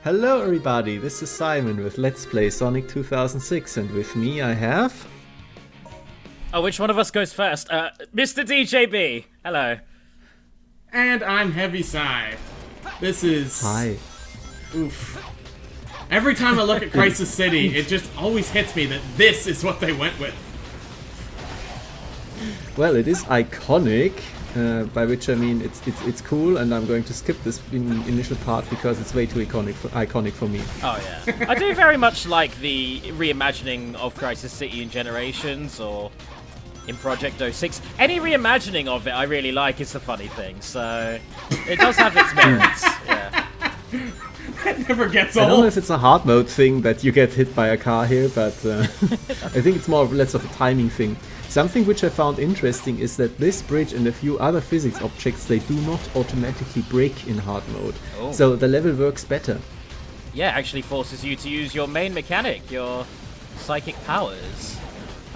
Hello everybody, this is Simon with Let's Play Sonic 2006, and with me I have... Oh, which one of us goes first? Mr. DJB! Hello. And I'm Heavy Sigh. This is... Hi. Oof. Every time I look at Crisis City, it just always hits me that this is what they went with. Well, it is iconic, by which I mean it's cool, and I'm going to skip this initial part because it's way too iconic for me. Oh yeah. I do very much like the reimagining of Crisis City in Generations or in Project 06. Any reimagining of it I really like is the funny thing, so it does have its merits. Yeah. That never gets old. I don't know if it's a hard mode thing that you get hit by a car here, but I think it's more or less of a timing thing. Something which I found interesting is that this bridge and a few other physics objects, they do not automatically break in hard mode. Oh. So the level works better. Yeah, actually forces you to use your main mechanic, your psychic powers.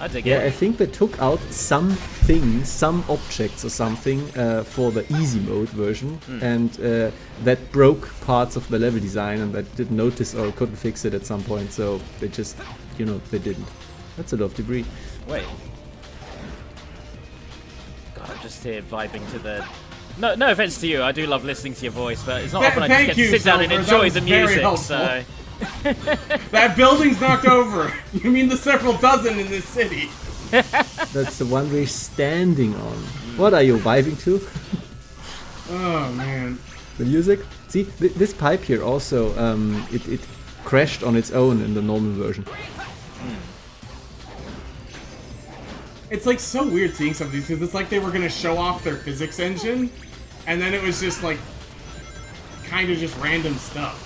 I dig it. Yeah, I think they took out some things, some objects or something for the easy mode version, and that broke parts of the level design, and I didn't notice or couldn't fix it at some point, so they just, they didn't. That's a lot of debris. Wait. God, I'm just here vibing to the... No offense to you, I do love listening to your voice, but it's not often I just get to sit down and enjoy the music, so... That building's knocked over. You mean the several dozen in this city? That's the one we're standing on. What are you vibing to? Oh man. The music? See, this pipe here also, it crashed on its own in the normal version. It's like so weird seeing some of these because it's like they were gonna show off their physics engine, and then it was just like kind of just random stuff.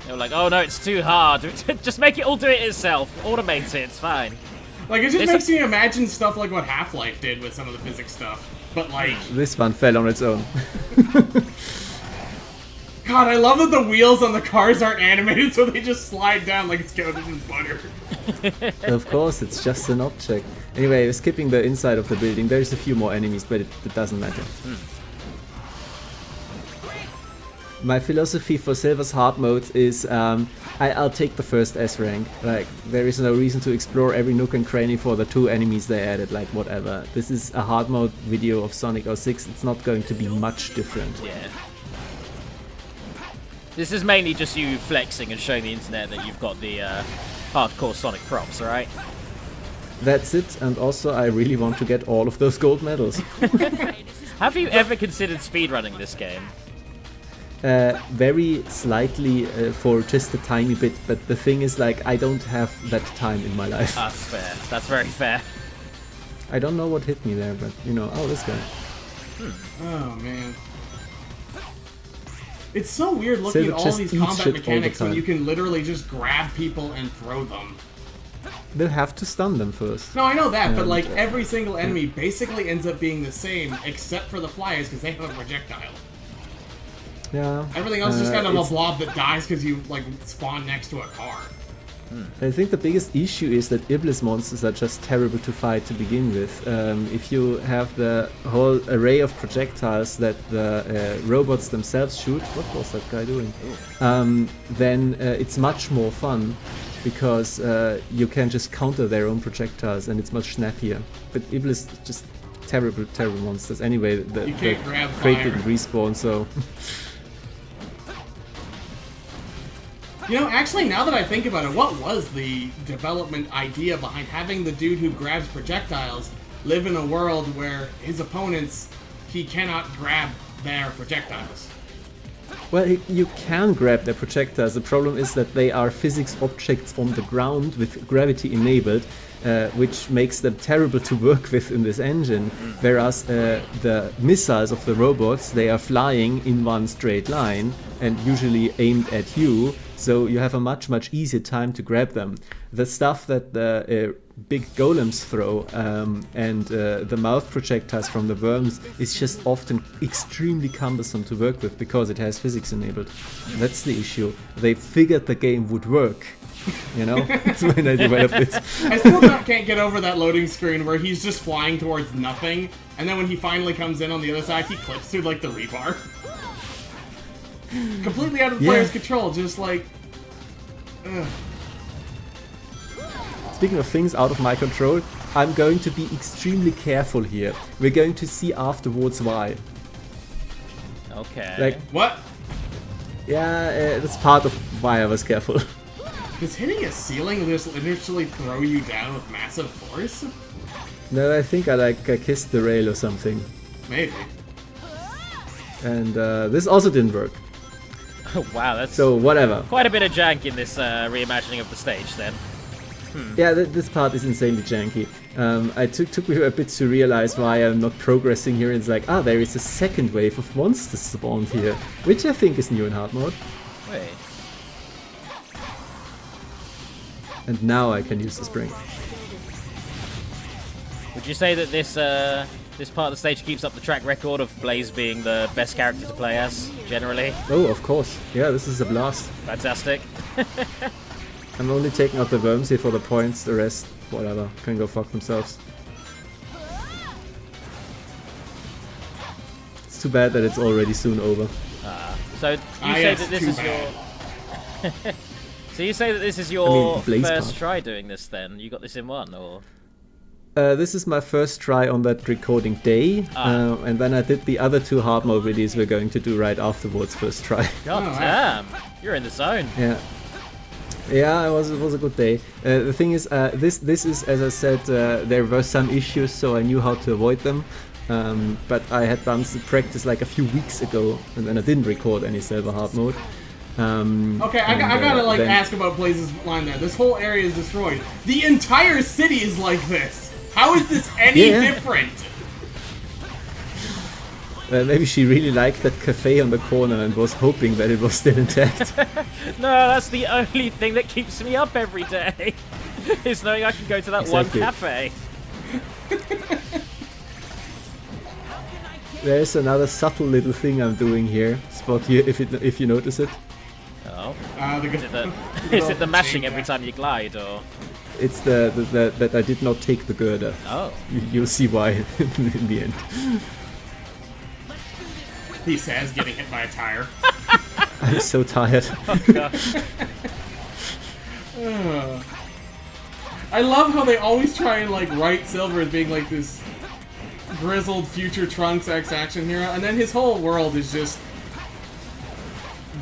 They were like, oh no, it's too hard. Just make it all do it itself. Automate it, it's fine. Like, it just makes me imagine stuff like what Half-Life did with some of the physics stuff. But like... This one fell on its own. God, I love that the wheels on the cars aren't animated, so they just slide down like it's coated in butter. Of course, it's just an object. Anyway, skipping the inside of the building, there's a few more enemies, but it doesn't matter. My philosophy for Silver's hard modes is I'll take the first S rank. Like, there is no reason to explore every nook and cranny for the 2 enemies they added, like whatever. This is a hard mode video of Sonic 06, it's not going to be much different. Yeah. This is mainly just you flexing and showing the internet that you've got the hardcore Sonic props, right? That's it, and also I really want to get all of those gold medals. Have you ever considered speedrunning this game? Very slightly for just a tiny bit, but the thing is, like, I don't have that time in my life. That's fair. That's very fair. I don't know what hit me there, but, oh, this guy. Oh, man. It's so weird looking at all these combat mechanics when you can literally just grab people and throw them. They'll have to stun them first. No, I know that, but like every single enemy basically ends up being the same, except for the flyers because they have a projectile. Yeah. Everything else is just kind of a blob that dies because you like spawn next to a car. I think the biggest issue is that Iblis monsters are just terrible to fight to begin with. If you have the whole array of projectiles that the robots themselves shoot, what was that guy doing? Then it's much more fun because you can just counter their own projectiles and it's much snappier. But Iblis just terrible monsters. Anyway, the crate didn't respawn, so... Actually, now that I think about it, what was the development idea behind having the dude who grabs projectiles live in a world where his opponents, he cannot grab their projectiles? Well, you can grab their projectiles. The problem is that they are physics objects on the ground with gravity enabled, which makes them terrible to work with in this engine. Whereas the missiles of the robots, they are flying in one straight line and usually aimed at you, so you have a much easier time to grab them. The stuff that the big golems throw and the mouth projectiles from the worms is just often extremely cumbersome to work with because it has physics enabled. That's the issue. They figured the game would work. That's when I developed it. I still can't get over that loading screen where he's just flying towards nothing, and then when he finally comes in on the other side, he clips through like the rebar. Completely out of the Yeah. player's control, just like... Ugh. Speaking of things out of my control, I'm going to be extremely careful here. We're going to see afterwards why. Okay. Like, What? yeah, that's part of why I was careful. Does hitting a ceiling just literally throw you down with massive force? No, I think I kissed the rail or something. Maybe. And this also didn't work. Wow, that's So, whatever. quite a bit of jank in this reimagining of the stage then. Yeah, this part is insanely janky. It took me a bit to realize why I'm not progressing here. It's like, there is a second wave of monsters spawned here, which I think is new in hard mode. Wait. And now I can use the spring. Would you say that this this part of the stage keeps up the track record of Blaze being the best character to play as, generally? Oh, of course. Yeah, this is a blast. Fantastic. I'm only taking out the worms here for the points. The rest, whatever, can go fuck themselves. It's too bad that it's already soon over. So you say yes, that this too is bad. your... So you say that this is your Blaze first part. try doing this then? You got this in one, or...? This is my first try on that recording day, and then I did the other two hard mode videos we're going to do right afterwards, first try. God Oh, wow. damn! You're in the zone. Yeah. Yeah, it was a good day. The thing is, this is, as I said, there were some issues, so I knew how to avoid them. But I had done some practice like a few weeks ago, and then I didn't record any silver hard mode. Okay, I gotta like ask about Blaze's line there. This whole area is destroyed. The entire city is like this. How is this any Yeah. different? Maybe she really liked that cafe on the corner and was hoping that it was still intact. No, that's the only thing that keeps me up every day. Is knowing I can go to that Exactly. one cafe. There's another subtle little thing I'm doing here. Spot here if you notice it. Oh. The Is it the mashing every time you glide, or...? It's the that I did not take the girder. Oh. You'll see why in the end. He says, getting hit by a tire. I'm so tired. I love how they always try and like write Silver as being like this grizzled future Trunks X-Action hero, and then his whole world is just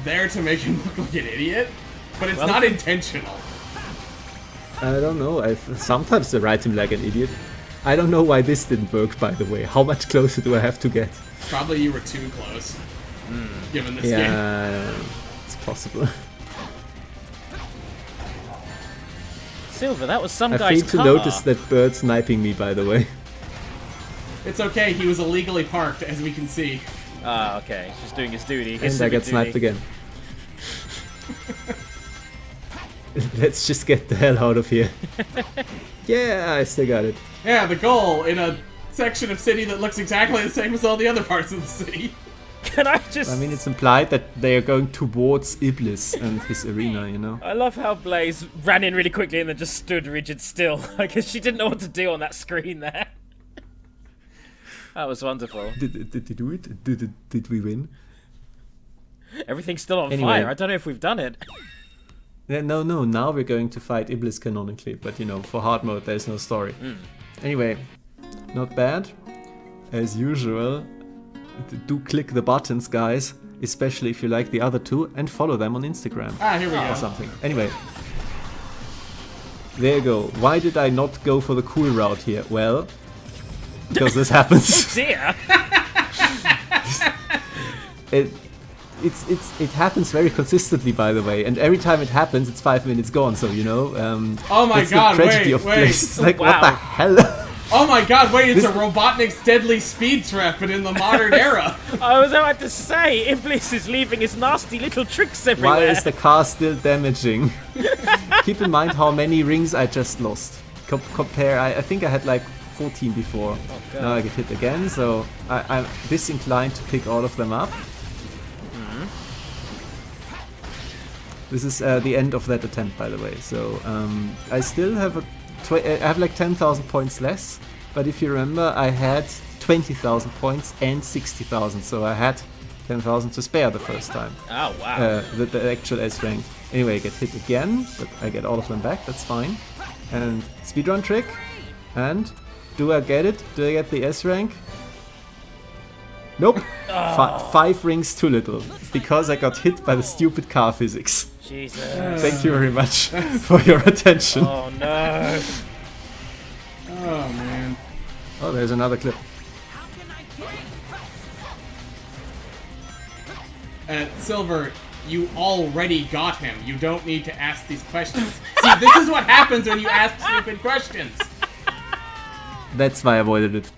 there to make him look like an idiot, but it's Well, not intentional. I don't know. Sometimes I write him like an idiot. I don't know why this didn't work, by the way. How much closer do I have to get? Probably you were too close, given this game. Yeah, it's possible. Silver, that was some I guy's failed to car. notice that bird sniping me, by the way. It's okay, he was illegally parked, as we can see. Ah, okay. He's just doing his duty. His And I civic got sniped duty. again. Let's just get the hell out of here. Yeah, I still got it. Yeah, the goal in a section of city that looks exactly the same as all the other parts of the city. Can I just... I mean, it's implied that they are going towards Iblis and his arena, you know? I love how Blaze ran in really quickly and then just stood rigid still. Because she didn't know what to do on that screen there. That was wonderful. Did they do it? Did we win? Everything's still on Anyway. fire. I don't know if we've done it. Yeah, no, now we're going to fight Iblis canonically, but you know, for hard mode there's no story. Anyway, not bad. As usual, do click the buttons, guys, especially if you like the other two, and follow them on Instagram Ah, here we or go. something. Anyway, there you go. Why did I not go for the cool route here? Well, because this happens. Dear! It happens very consistently, by the way, and every time it happens, it's 5 minutes gone. So you know. Oh my that's god, the tragedy wait, of wait. Blaze. It's like, Wow. what the hell? Oh my god, wait, it's This- a Robotnik's deadly speed trap, but in the modern era. I was about to say, Iblis is leaving his nasty little tricks everywhere. Why is the car still damaging? Keep in mind how many rings I just lost. Compare, I think I had like 14 before. God. Now I get hit again, so I'm disinclined to pick all of them up. This is the end of that attempt, by the way. So I still have I have like 10,000 points less. But if you remember, I had 20,000 points and 60,000. So I had 10,000 to spare the first time. Oh, wow. The actual S rank. Anyway, I get hit again, but I get all of them back, that's fine. And speedrun trick. And do I get it? Do I get the S rank? Nope. 5 rings too little. Because I got hit by the stupid car physics. Jesus. Thank you very much for your attention. Oh, no. Oh, man. Oh, there's another clip. Silver, you already got him. You don't need to ask these questions. See, this is what happens when you ask stupid questions. That's why I avoided it.